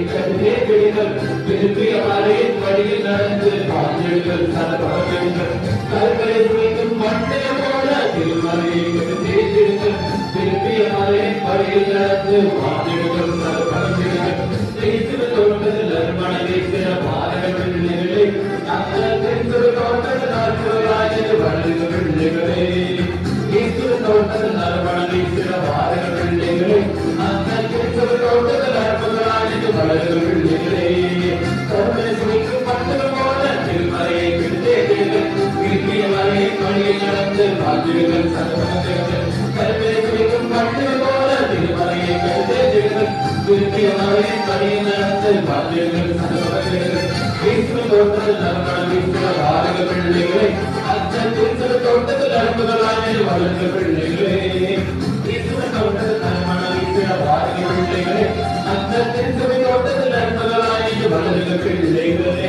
கருவேப்பிலைகள் விரும்பிய மலையின் வழியில் நடந்து பாஞ்செடுங்கள் சரபரங்கள் கருவறை சுவைக்கும் மண்ணை போல திருமலையை தேர்ந்தெடுங்கள் விரும்பிய மலையின் வழியில் நடந்து பாஞ்செடுங்கள் சரபரங்கள் தேய்த்து தோட்டது நறுமண வீசின பாதங்கள் பிள்ளைகளே நாங்கள் தெரிந்து தோட்டது நாட்களாக வளர்ந்த பிள்ளைகளே தேய்த்து தோட்டது நறுமண வீசின பாதங்கள் பிள்ளைகளே நாங்கள் தெரிந்து தோட்டது நறுமணாக வளர்ந்த பிள்ளைகளே கருவறை சுவைக்கும் மண்ணை போல திருமலையை தேர்ந்தெடுங்கள் விரும்பிய மலையின் வழியில் நடந்து பாஞ்செடுங்கள் சரபரங்கள் கருவறை சுவைக்கும் மண்ணை போல திருமலையை தேர்ந்தெடுங்கள் விரும்பிய மலையின் வழியில் நடந்து பாஞ்செடுங்கள் சரபரங்கள் தோட்டத்தில் நறுமண வீசின பாதங்கள் பிள்ளைகளே அச்சல் தோட்டத்தில் நறுமணாக வளர்ந்த பிள்ளைகளே தோட்டத்தில் நறுமண வீசின பாதங்கள் பிள்ளைகளே அச்சல் தோட்டத்தில் நறுமணாக வளர்ந்த பிள்ளைகளே